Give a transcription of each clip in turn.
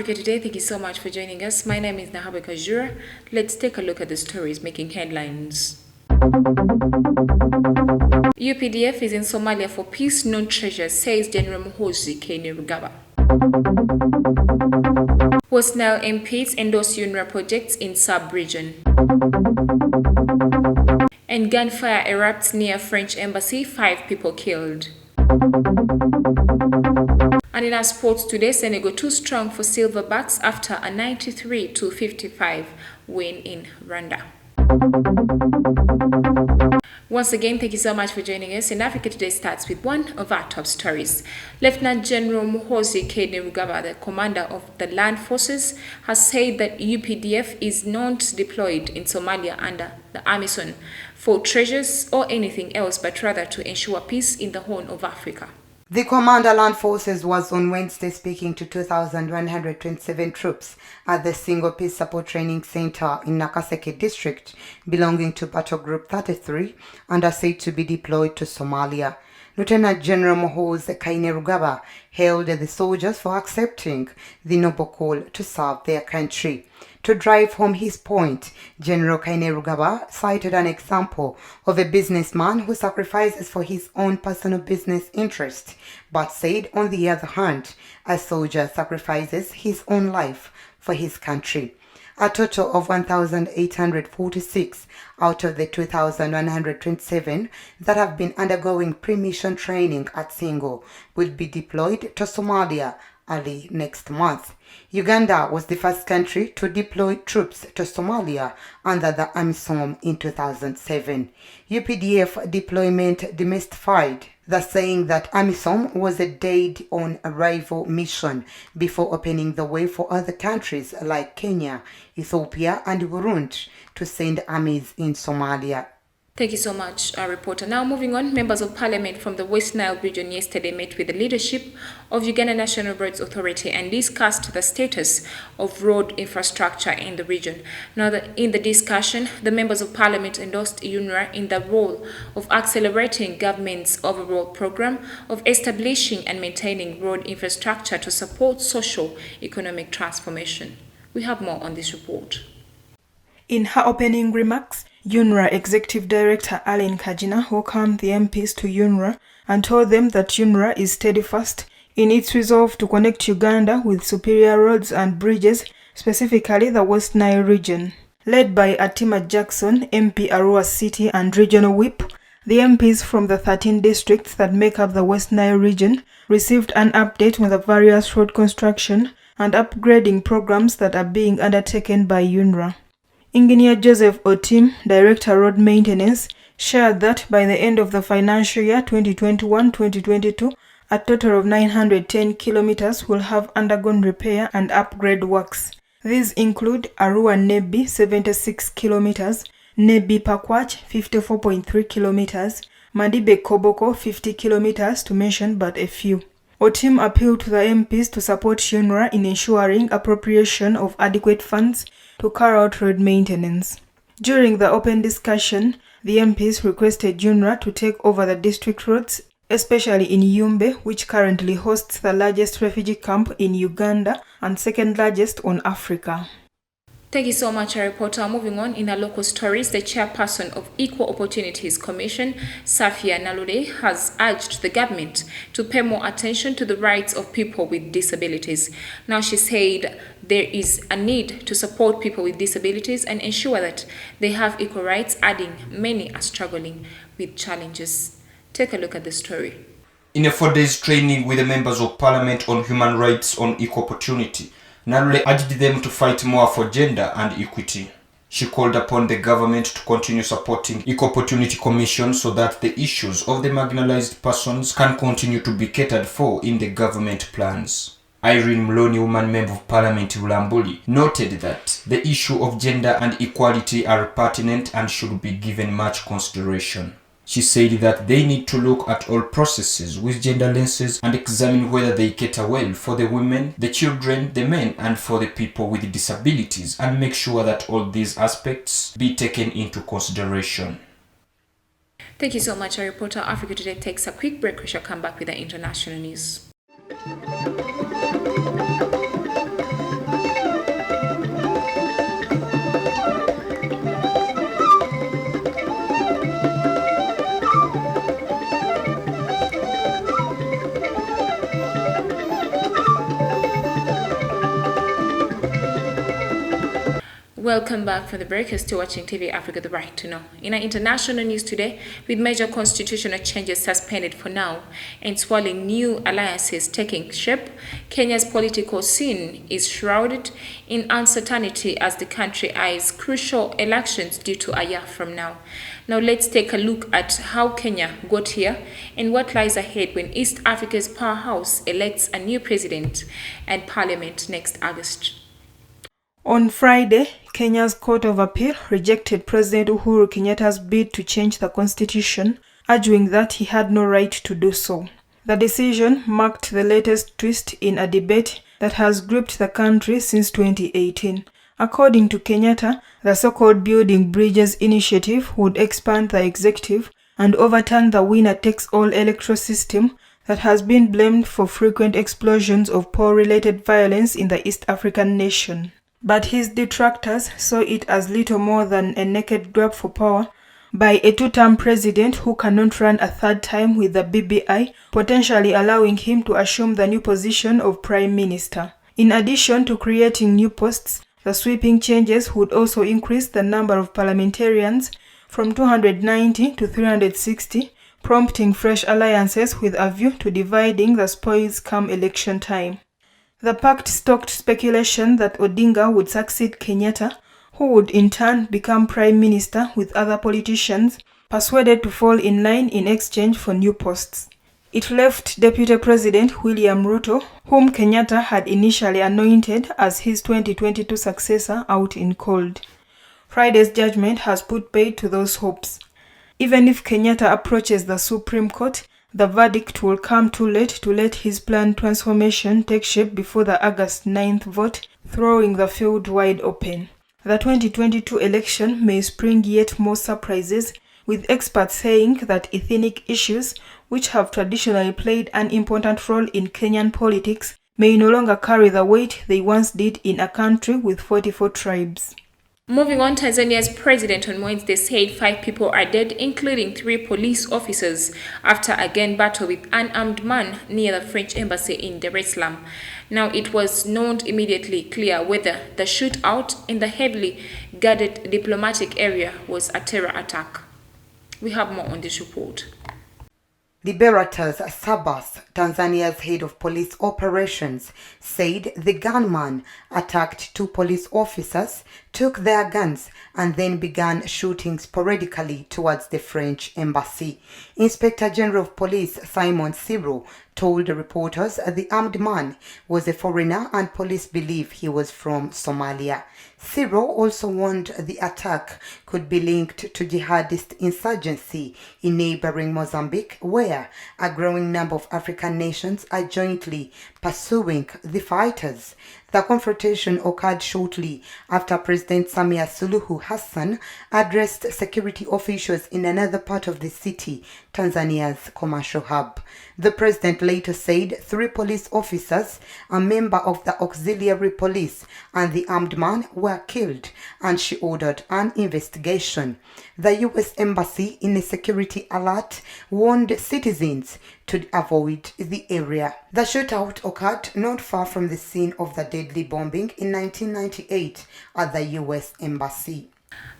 Africa Today, thank you so much for joining us. My name is Nahabeka. Let's take a look at the stories making headlines. UPDF is in Somalia for peace, no treasure, says General Muhoozi Kainerugaba. West Nile MPs endorse UNRWA projects in sub-region. And gunfire erupts near French embassy, 5 people killed. And in our sports today, Senegal too strong for Silverbacks after a 93-55 win in Rwanda. Once again, thank you so much for joining us. And Africa Today starts with one of our top stories. Lieutenant General Muhoozi Kainerugaba, the commander of the land forces, has said that UPDF is not deployed in Somalia under the AMISOM for treasures or anything else, but rather to ensure peace in the Horn of Africa. The Commander Land Forces was on Wednesday speaking to 2,127 troops at the Single Peace Support Training Center in Nakaseke district, belonging to Battle Group 33, and are said to be deployed to Somalia. Lieutenant General Muhoozi Kainerugaba hailed the soldiers for accepting the noble call to serve their country. To drive home his point, General Kainerugaba cited an example of a businessman who sacrifices for his own personal business interest, but said, on the other hand, a soldier sacrifices his own life for his country. A total of 1,846 out of the 2,127 that have been undergoing pre-mission training at Singo will be deployed to Somalia early next month. Uganda was the first country to deploy troops to Somalia under the AMISOM in 2007. UPDF deployment demystified the saying that AMISOM was a dead-on-arrival mission before opening the way for other countries like Kenya, Ethiopia, and Burundi to send armies in Somalia. Thank you so much, our reporter. Now moving on, members of parliament from the West Nile region yesterday met with the leadership of Uganda National Roads Authority and discussed the status of road infrastructure in the region. Now, in the discussion, the members of parliament endorsed UNRWA in the role of accelerating government's overall program of establishing and maintaining road infrastructure to support socio-economic transformation. We have more on this report. In her opening remarks, UNRWA Executive Director Aline Kajina welcomed the MPs to UNRWA and told them that UNRWA is steadfast in its resolve to connect Uganda with superior roads and bridges, specifically the West Nile region. Led by Atima Jackson, MP Arua City and Regional Whip, the MPs from the 13 districts that make up the West Nile region received an update on the various road construction and upgrading programs that are being undertaken by UNRWA. Engineer Joseph Otim, Director Road Maintenance, shared that by the end of the financial year 2021-2022, a total of 910 kilometers will have undergone repair and upgrade works. These include Arua Nebi 76 kilometers, Nebi Pakwach 54.3 kilometers, Madibe Koboko 50 kilometers to mention but a few. Otim appealed to the MPs to support UNRWA in ensuring appropriation of adequate funds to carry out road maintenance. During the open discussion, the MPs requested UNRWA to take over the district roads, especially in Yumbe, which currently hosts the largest refugee camp in Uganda and second largest on Africa. Thank you so much, our reporter. Moving on, in our local stories, the chairperson of Equal Opportunities Commission, Safiya Naluri, has urged the government to pay more attention to the rights of people with disabilities. Now, she said there is a need to support people with disabilities and ensure that they have equal rights, adding many are struggling with challenges. Take a look at the story. In a 4-day training with the members of parliament on human rights on equal opportunity, Naluri urged them to fight more for gender and equity. She called upon the government to continue supporting Equal Opportunity Commission so that the issues of the marginalized persons can continue to be catered for in the government plans. Irene Mloni, woman member of parliament Ulambuli, noted that the issue of gender and equality are pertinent and should be given much consideration. She said that they need to look at all processes with gender lenses and examine whether they cater well for the women, the children, the men, and for the people with disabilities, and make sure that all these aspects be taken into consideration. Thank you so much, our reporter. Africa Today takes a quick break. We shall come back with the international news. Welcome back from the break. You're still watching TV Africa, the right to know. In our international news today, with major constitutional changes suspended for now and swirling new alliances taking shape, Kenya's political scene is shrouded in uncertainty as the country eyes crucial elections due to a year from now. Now let's take a look at how Kenya got here and what lies ahead when East Africa's powerhouse elects a new president and parliament next August. On Friday, Kenya's Court of Appeal rejected President Uhuru Kenyatta's bid to change the constitution, arguing that he had no right to do so. The decision marked the latest twist in a debate that has gripped the country since 2018. According to Kenyatta, the so-called Building Bridges initiative would expand the executive and overturn the winner-takes-all electoral system that has been blamed for frequent explosions of poor-related violence in the East African nation. But his detractors saw it as little more than a naked grab for power by a two-term president who cannot run a third time with the BBI, potentially allowing him to assume the new position of prime minister. In addition to creating new posts, the sweeping changes would also increase the number of parliamentarians from 290 to 360, prompting fresh alliances with a view to dividing the spoils come election time. The pact stoked speculation that Odinga would succeed Kenyatta, who would in turn become prime minister with other politicians persuaded to fall in line in exchange for new posts. It left Deputy President William Ruto, whom Kenyatta had initially anointed as his 2022 successor, out in cold. Friday's judgment has put paid to those hopes. Even if Kenyatta approaches the Supreme Court, the verdict will come too late to let his planned transformation take shape before the August 9th vote, throwing the field wide open. The 2022 election may spring yet more surprises, with experts saying that ethnic issues, which have traditionally played an important role in Kenyan politics, may no longer carry the weight they once did in a country with 44 tribes. Moving on, Tanzania's president on Wednesday said 5 people are dead, including 3 police officers, after a gun battle with an unarmed man near the French embassy in Dar es Salaam. Now, it was not immediately clear whether the shootout in the heavily guarded diplomatic area was a terror attack. We have more on this report. Liberators Sabas, Tanzania's head of police operations, said the gunman attacked 2 police officers, took their guns, and then began shooting sporadically towards the French embassy. Inspector General of Police Simon Siro told reporters the armed man was a foreigner and police believe he was from Somalia. Siro also warned the attack could be linked to jihadist insurgency in neighboring Mozambique, where a growing number of African nations are jointly pursuing the fighters. The confrontation occurred shortly after President Samia Suluhu Hassan addressed security officials in another part of the city, Tanzania's commercial hub. The president later said 3 police officers, a member of the auxiliary police, and the armed man were killed, and she ordered an investigation. The U.S. Embassy, in a security alert, warned citizens to avoid the area. The shootout occurred not far from the scene of the deadly bombing in 1998 at the U.S. Embassy.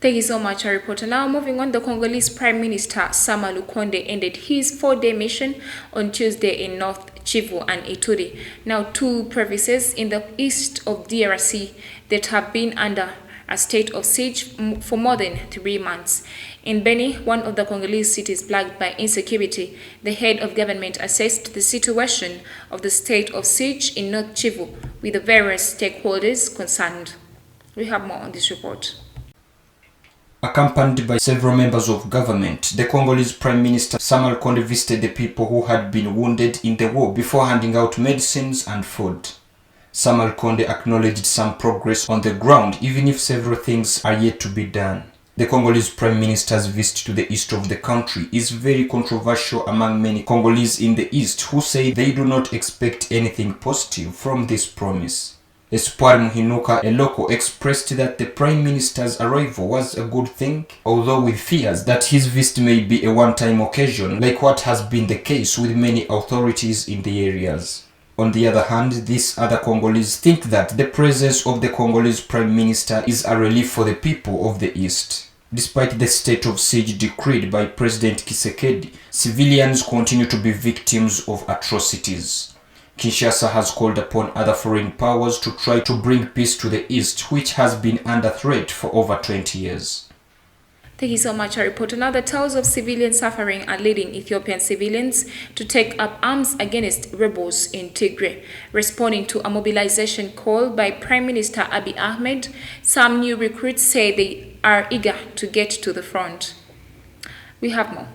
Thank you so much, our reporter. Now, moving on, the Congolese Prime Minister Sama Lukonde ended his 4-day mission on Tuesday in North Kivu and Ituri, now 2 provinces in the east of DRC that have been under a state of siege for more than 3 months. In Beni, one of the Congolese cities plagued by insecurity, the head of government assessed the situation of the state of siege in North Kivu with the various stakeholders concerned. We have more on this report. Accompanied by several members of government, the Congolese Prime Minister Sama Lukonde visited the people who had been wounded in the war before handing out medicines and food. Sama Lukonde acknowledged some progress on the ground, even if several things are yet to be done. The Congolese Prime Minister's visit to the east of the country is very controversial among many Congolese in the east who say they do not expect anything positive from this promise. Espoir Muhinuka, a local, expressed that the Prime Minister's arrival was a good thing, although with fears that his visit may be a one-time occasion, like what has been the case with many authorities in the areas. On the other hand, these other Congolese think that the presence of the Congolese Prime Minister is a relief for the people of the East. Despite the state of siege decreed by President Tshisekedi, civilians continue to be victims of atrocities. Kinshasa has called upon other foreign powers to try to bring peace to the East, which has been under threat for over 20 years. Thank you so much, our reporter. Now, the tales of civilian suffering are leading Ethiopian civilians to take up arms against rebels in Tigray. Responding to a mobilization call by Prime Minister Abiy Ahmed, some new recruits say they are eager to get to the front. We have more.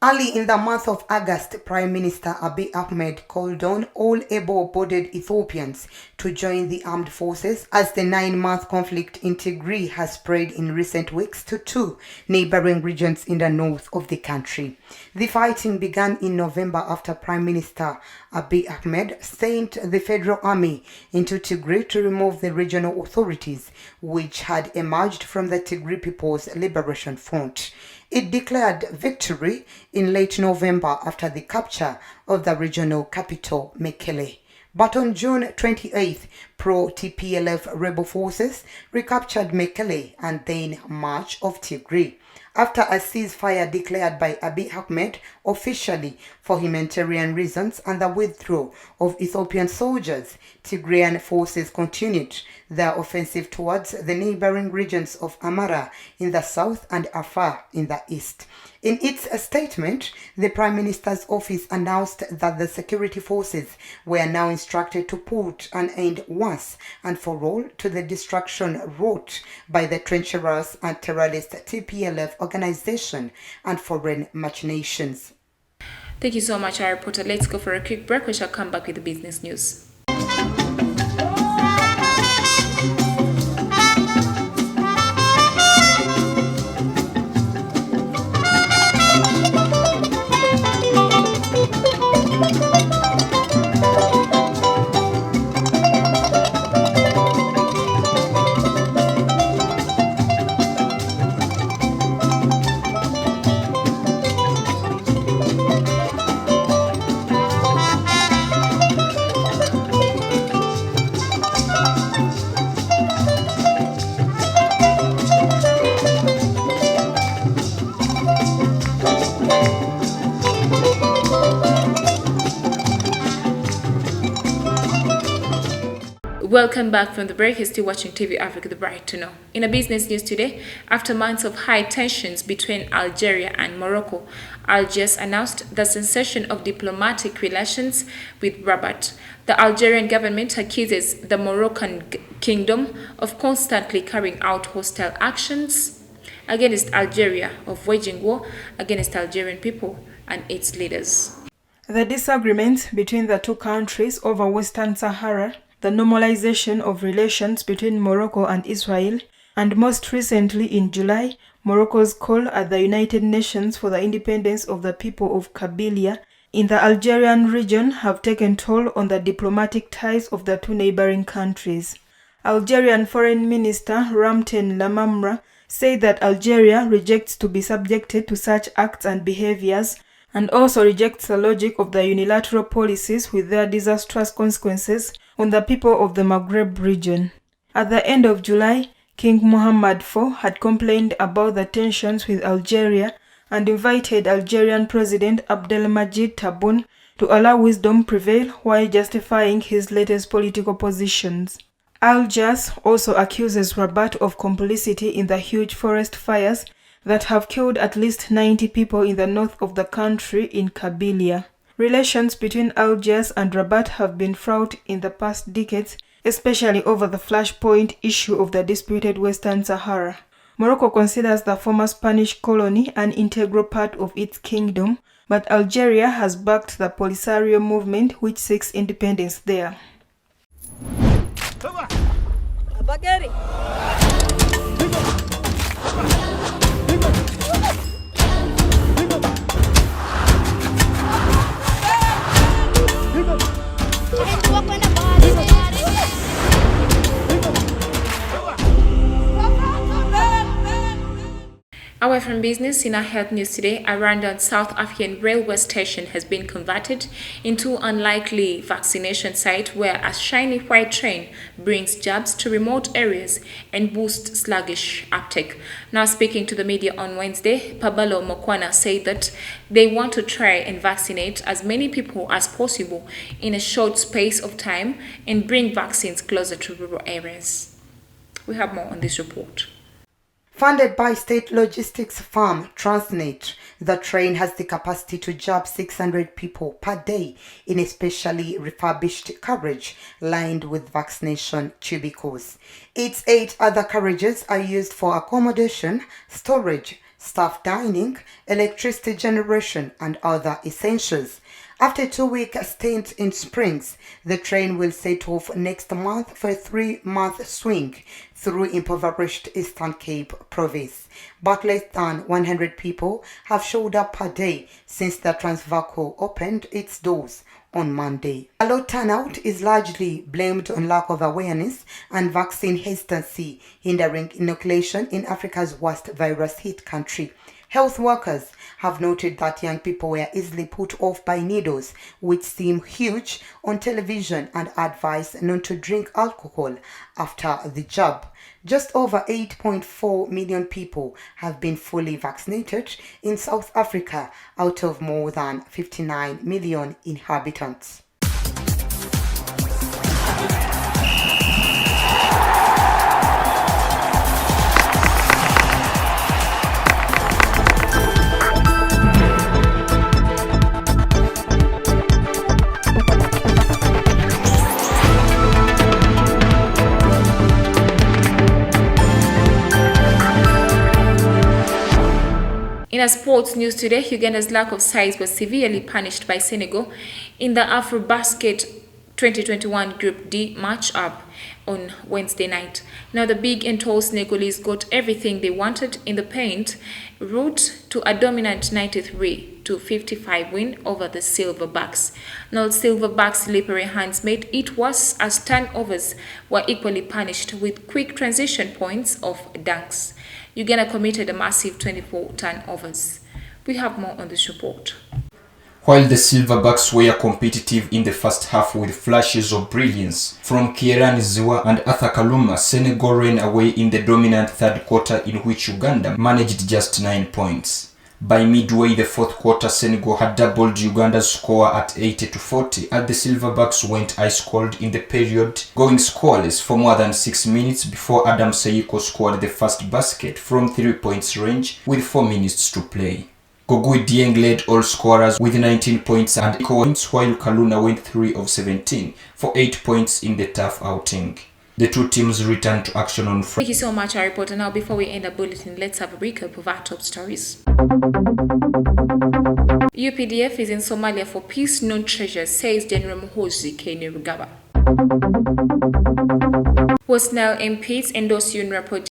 Early in the month of August, Prime Minister Abiy Ahmed called on all able-bodied Ethiopians to join the armed forces as the 9-month conflict in Tigray has spread in recent weeks to 2 neighboring regions in the north of the country. The fighting began in November after Prime Minister Abiy Ahmed sent the Federal Army into Tigray to remove the regional authorities which had emerged from the Tigray People's Liberation Front. It declared victory in late November after the capture of the regional capital, Mekele. But on June 28th, pro-TPLF rebel forces recaptured Mekele and then much of Tigray, after a ceasefire declared by Abiy Ahmed officially for humanitarian reasons and the withdrawal of Ethiopian soldiers. Tigrayan forces continued their offensive towards the neighboring regions of Amara in the south and Afar in the east. In its statement, the Prime Minister's office announced that the security forces were now instructed to put an end once and for all to the destruction wrought by the treacherous and terrorist TPLF organization and foreign machinations. Thank you so much, our reporter. Let's go for a quick break. We shall come back with the business news. Welcome back from the break. You're still watching TV Africa, the Bright to Know. In a business news today, after months of high tensions between Algeria and Morocco, Algiers announced the cessation of diplomatic relations with Rabat. The Algerian government accuses the Moroccan kingdom of constantly carrying out hostile actions against Algeria, of waging war against Algerian people and its leaders. The disagreement between the two countries over Western Sahara, the normalization of relations between Morocco and Israel, and most recently in July, Morocco's call at the United Nations for the independence of the people of Kabylia in the Algerian region have taken toll on the diplomatic ties of the two neighboring countries. Algerian Foreign Minister Ramten Lamamra said that Algeria rejects to be subjected to such acts and behaviors, and also rejects the logic of the unilateral policies with their disastrous consequences on the people of the Maghreb region. At the end of July, King Mohammed IV had complained about the tensions with Algeria and invited Algerian President Abdelmadjid Tebboune to allow wisdom prevail while justifying his latest political positions. Algiers also accuses Rabat of complicity in the huge forest fires that have killed at least 90 people in the north of the country in Kabylia. Relations between Algiers and Rabat have been fraught in the past decades, especially over the flashpoint issue of the disputed Western Sahara. Morocco considers the former Spanish colony an integral part of its kingdom, but Algeria has backed the Polisario movement which seeks independence there. Away from business, in our health news today, a Rwandan South African railway station has been converted into an unlikely vaccination site where a shiny white train brings jabs to remote areas and boosts sluggish uptake. Now speaking to the media on Wednesday, Pabalo Mokwana said that they want to try and vaccinate as many people as possible in a short space of time and bring vaccines closer to rural areas. We have more on this report. Funded by state logistics firm Transnet, the train has the capacity to jab 600 people per day in a specially refurbished carriage lined with vaccination cubicles. Its 8 other carriages are used for accommodation, storage, staff dining, electricity generation, and other essentials. After a 2-week stint in Springs, the train will set off next month for a 3-month swing through impoverished Eastern Cape province. But less than 100 people have showed up per day since the Transvaco opened its doors on Monday. A low turnout is largely blamed on lack of awareness and vaccine hesitancy, hindering inoculation in Africa's worst virus-hit country. Health workers have noted that young people were easily put off by needles, which seem huge on television, and advised not to drink alcohol after the jab. Just over 8.4 million people have been fully vaccinated in South Africa out of more than 59 million inhabitants. In a sports news today, Uganda's lack of size was severely punished by Senegal in the AfroBasket 2021 Group D match-up on Wednesday night. Now, the big and tall Senegalese got everything they wanted in the paint route to a dominant 93-55 win over the Silverbacks. Now, Silverbacks' slippery hands made it worse as turnovers were equally punished with quick transition points of dunks. Uganda committed a massive 24 turnovers. We have more on this report. While the Silverbacks were competitive in the first half with flashes of brilliance from Kieran Ziwa and Arthur Kaluma, Senegal ran away in the dominant third quarter in which Uganda managed just 9 points. By midway the fourth quarter, Senegal had doubled Uganda's score at 80-40 as the Silverbacks went ice-cold in the period, going scoreless for more than 6 minutes before Adam Seiko scored the first basket from 3 points range with 4 minutes to play. Gogui Dieng led all scorers with 19 points and 8 points, while Kaluna went 3 of 17 for 8 points in the tough outing. The two teams returned to action on Friday. Thank you so much, our reporter. Now, before we end the bulletin, let's have a recap of our top stories. UPDF is in Somalia for peace, no treasure, says General Muhoozi Kainerugaba. West Nile MPs endorse UNRWA project.